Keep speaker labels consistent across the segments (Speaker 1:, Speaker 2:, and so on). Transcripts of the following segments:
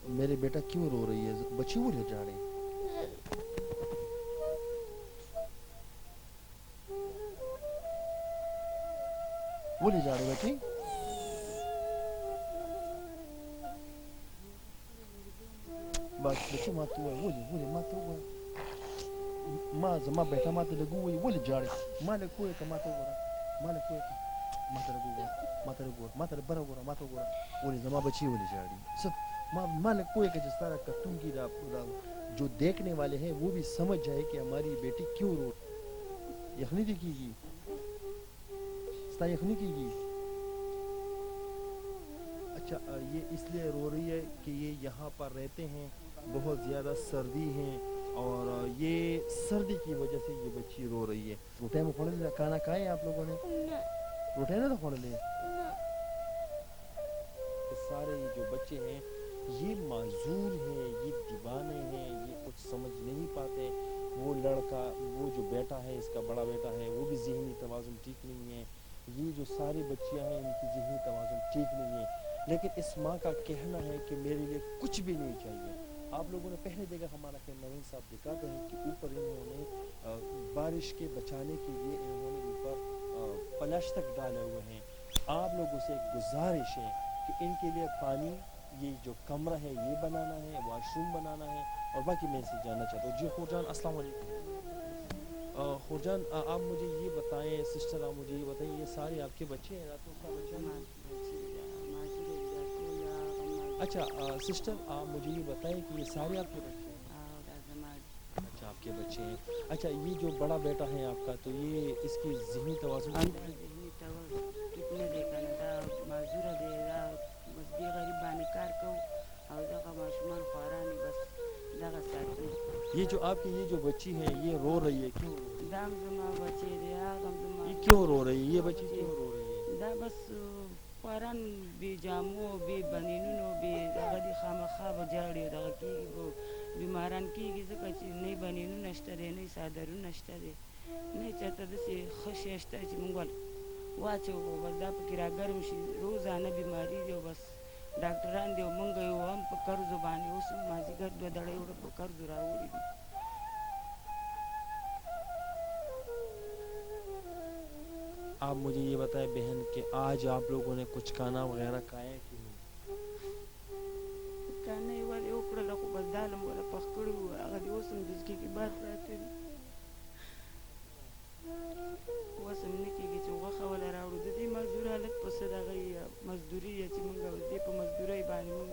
Speaker 1: मेरे बेटा क्यों रो रही है बच्ची वो ले जा रही वो ले जा रही बच्ची बस बच्ची माँ तू है वो ले माँ तू है माँ जमा बेटा माँ तेरे गु वो ले जा रही माँ ले कोई का माँ तो गोरा माँ ले कोई का माँ तेरे गु माँ तेरे बरा गोरा माँ तो गोरा वो ले जमा बच्ची वो ले जा रही सब माँ ले कोई का जिस तरह कटूंगी जो देखने वाले हैं वो भी समझ जाए कि हमारी बेटी क्यों रो यखनी दिखेगी यखनी कीगी अच्छा ये इसलिए रो रही है कि ये यहाँ पर रहते हैं बहुत ज़्यादा सर्दी है और ये सर्दी की वजह से ये बच्ची रो रही है रोटे में खोल खाना खाए आप लोगों ने रोटे ना तो खोल ले सारे ये जो बच्चे हैं ये माजूर हैं ये दीवाने हैं ये कुछ समझ नहीं पाते वो लड़का वो जो बेटा है इसका बड़ा बेटा है वो भी ज़हनी तवाज़ुन ठीक नहीं है ये जो सारी बच्चियां हैं इनकी ज़हनी तवाज़ुन ठीक नहीं है लेकिन इस माँ का कहना है कि मेरे लिए कुछ भी नहीं चाहिए आप लोगों ने पहले देखा हमारा फिर नवीन साहब दिखाते हैं कि ऊपर इन्होंने बारिश के बचाने के लिए इन्होंने ऊपर प्लास्टिक डाले हुए हैं आप लोगों से एक गुजारिश है कि इनके लिए पानी ये जो कमरा है ये बनाना है वॉशरूम बनाना है और बाकी मैं इसे जानना चाहता हूँ जी खुरजान अस्सलाम वालेकुम खुरजान आप मुझे ये बताएं सिस्टर आप मुझे ये बताएं ये सारे आपके बच्चे हैं रातों का बच्चे हैं अच्छा सिस्टर आप मुझे ये बताएं कि ये सारे आपके बच्चे हैं अच्छा आपके बच्चे हैं अच्छा ये जो बड़ा बेटा है आपका तो ये इसकी ज़हनी तवाज़ुन ये जो आपकी ये जो बच्ची है ये रो रही है क्यों ये क्यों रो रही है ये बच्ची क्यों रो रही है
Speaker 2: बस پاران بی جامو بی بنینونو بی دغه دی خامخا به جاړي دغه کېږي به بیماران کېږي ځکه چې نه بنینونه شته دی نه څادرونه شته دی نه چېرته داسې ښه شی شته چې موږ واچوو بس دا پکې راګرم شي روزانه بیماري دی او بس ډاکټران دی او موږ یو هم په قرضو باندې اوس مازدیګر 2 دړۍ وړه په قرضو راوړي دي
Speaker 1: आप मुझे ये बताएं बहन कि आज आप लोगों ने कुछ खाना वगैरह खाया कि नहीं
Speaker 2: खाना یې ولې وکړله خو بس دال هم وله پخ کړي وو هغه دې اوس هم دزکې کې بار پراته دي اوس هم نه کېږي چې غوښه وله راوړو د دې مزدور حالت په څه دغه مزدوري یا چې مونږ دې په مزدورۍ باندې مونږ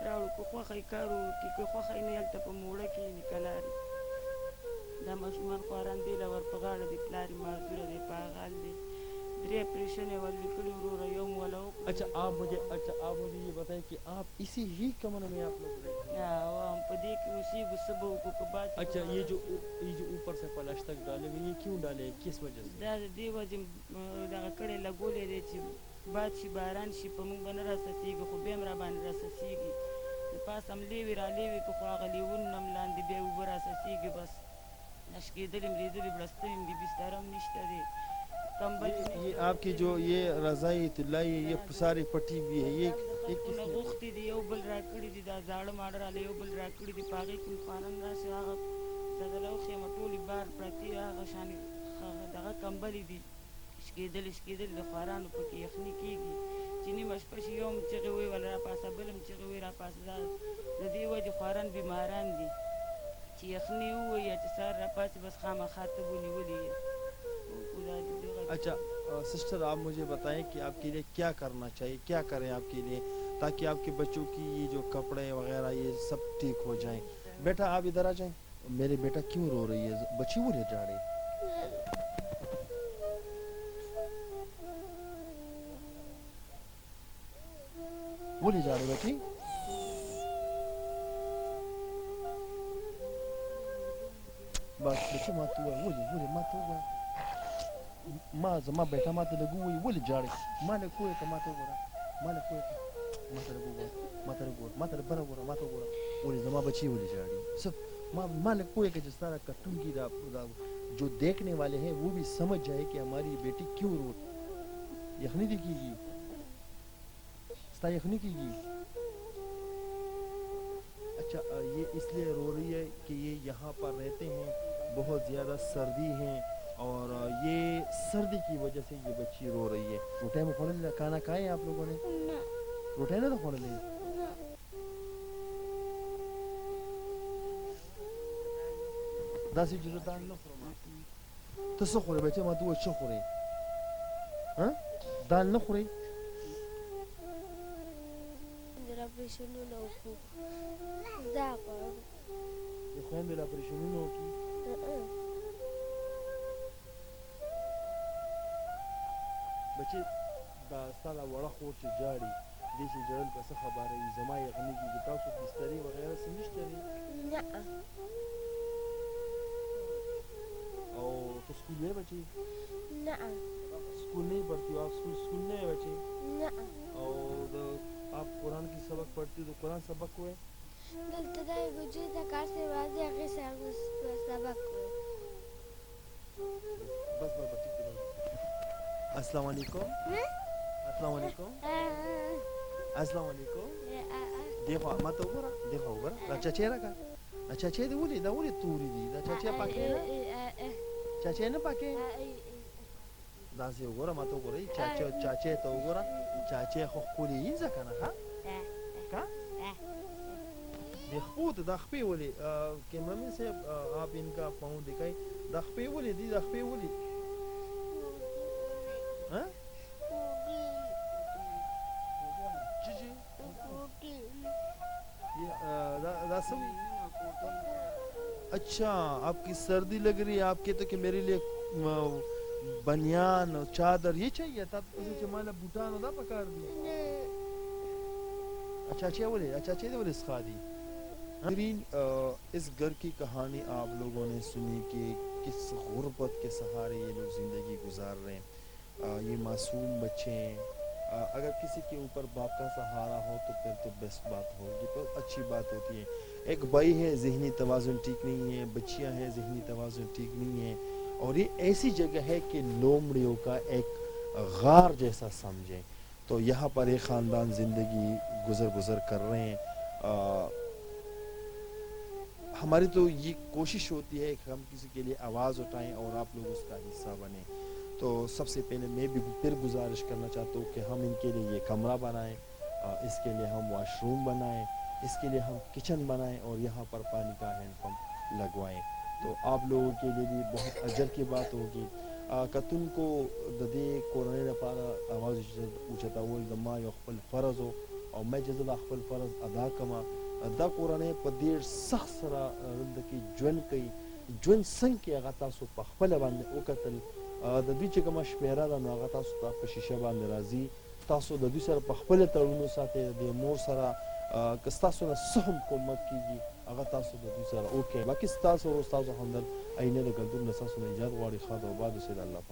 Speaker 2: راوړو که خوښه یې کار وکړي که خوښه یې نه هلته په موړه کښېني که لارې دا ماشومان خواران دی له ور په غاړه دی پلار یې معذوره دی په هغه حال دی
Speaker 1: अच्छा आप मुझे ये बताएं कि आप इसी ही कमरे में आप लोग रहते हैं अच्छा ये जो ऊपर से प्लास्टिक डाले हुए ये क्यों डाले किस वजह से
Speaker 2: باد شي باران شي په موږ باندې راسسیږي خو بیا هم را باندې راسسیږي د پاس هم لیوې را لیوې که خو هغه لیوونه هم لاندې بیا اوبه راسسیږي بس نشکېدلې مریدلې بړستنې هم دي بستر هم نشته دی
Speaker 1: ये आपकी जो ये रज़ाई तिल्लाई ये सारी पट्टी भी है ये
Speaker 2: غوښتي دي یو بل راکړي دي دا زاړه ماډر راله یو بل راکړي دي په هغې کې خواران راشي هغه دغه خیمه ټولې بار پرتې هغه شانې دغه کمبلې دي شکېدلې د خوارانو پکې یخني کېږي چې نیمه شپه شي یو هم چغې وایي وله راپاسه بل هم چغې وایي راپاسه د دې وجې خواران بیماران دي چې یخني ووایي یا چې سهار راپاسې بس خامخا ته ونیولې
Speaker 1: अच्छा सिस्टर आप मुझे बताएं कि आपके लिए क्या करना चाहिए क्या करें आपके लिए ताकि आपके बच्चों की ये जो कपड़े वगैरह ये सब ठीक हो जाएं बेटा आप इधर आ जाएं मेरे बेटा क्यों रो रही है बच्ची वो ले जा रही वो ले जा रही बच्ची बस बच्ची माँ तू है वो ले माँ तू है माँ जमा बेटा माँ तेरे गु वो ले जा रही माँ ले कोई का माँ तो गोरा माँ ले कोई का माँ तेरे बरा गोरा माँ तो गोरा वो ले जमा बच्ची वो ले जा रही सब माँ ले कोई का जिस तरह कटूंगी जो देखने वाले हैं वो भी समझ जाए कि हमारी बेटी क्यों रो यखनी दिखेगी यखनी कीगी अच्छा ये इसलिए रो रही है कि ये यहाँ पर रहते हैं, बहुत ज़्यादा सर्दी है और ये सर्दी की वजह से ये बच्ची रो रही है। रोटे में खोल खाना खाए आप लोगों ने? रोटे ना तो खोल ले दासी जो दाल लो तो सो खोले बच्चे मत वो शो खोले हाँ दाल न खोले
Speaker 3: Della pressione non fu. D'accordo.
Speaker 1: ये खोन दे ला परेशानी न होगी बच्चे दास्ताला वड़ा खोर से जाड़ी देशी जड़ल बस खबर है जमाई अगनी की किताब से बिस्तरी वगैरह समझ चली
Speaker 3: Nuh.
Speaker 1: और तो स्कूल में बच्चे
Speaker 3: Nuh.
Speaker 1: स्कूल नहीं पढ़ती हो आप स्कूल नहीं है बच्चे
Speaker 3: Nuh.
Speaker 1: और आप कुरान की सबक पढ़ती हो तो कुरान सबक को है
Speaker 3: دلته دا وجود د کار څخه واځي هغه سبق وي
Speaker 1: बस बस ठीक है अस्सलाम वालेकुम अस्सलाम वालेकुम अस्सलाम वालेकुम देखो मत ऊपर देखो ऊपर अच्छा चेहरा का अच्छा चेहरा दा वली तूरी दी दा चाचा पाके ना चाचा ना पाके दासे ugora मत ugora चाचा चाचा तो ugora चाचा खो खोली इंजा kana ha का देखो तो दखपे वली कैमरामैन से आप इनका पाँव दिखाई दखपे वली दी दखपे वली हाँ जी जी ये दासवी अच्छा आपकी सर्दी लग रही है आपके तो कि मेरे लिए बनियान और चादर ये चाहिए था तो जमाना भूटान होता पकार दी अच्छा अच्छा बोले सिखा दी इस घर की कहानी आप लोगों ने सुनी कि किस गुर्बत के सहारे ये लोग ज़िंदगी गुजार रहे हैं ये मासूम बच्चे हैं अगर किसी के ऊपर बाप का सहारा हो तो फिर तो बेस्ट बात होगी तो अच्छी बात होती है एक भाई है ज़हनी तवाज़ुन ठीक नहीं है बच्चियां हैं ज़हनी तवाज़ुन ठीक नहीं है और ये ऐसी जगह है कि लोमड़ियों का एक गार जैसा समझें तो यहाँ पर एक ख़ानदान ज़िंदगी गुजर कर रहे हैं हमारी तो ये कोशिश होती है कि हम किसी के लिए आवाज़ उठाएं और आप लोग उसका हिस्सा बने तो सबसे पहले मैं भी फिर गुजारिश करना चाहता हूँ कि हम इनके लिए ये कमरा बनाएं इसके लिए हम वॉशरूम बनाएं इसके लिए हम किचन बनाएं और यहाँ पर पानी का हैंडपम्प लगवाएं तो आप लोगों के लिए भी बहुत अजर की बात होगी कतुन को ददे कोरने न पारा आवाज़ उछता वो दमा यखपल फ़र्ज़ हो और मैं जज़द अखपल फ़र्ज़ अदा कमा अदा कोरने पदेर सख्त सरा की ज्वन कई ज्वन संग के अगता सो पखपल बांधे ओ कतल د دوی چې کومه شمیره ده نو هغه تاسو ته په شیشه باندې راځي تاسو د دوی سره په خپله تړونو ساتئ د مور سره که ستاسو نه څه هم کومک کېږي هغه تاسو د دوی سره وکړئ باقي ستاسو او ستاسو همدرد آینه د کلتور نه ستاسو نه ایجاد غواړي ښاد او آباد اوسئ د الله په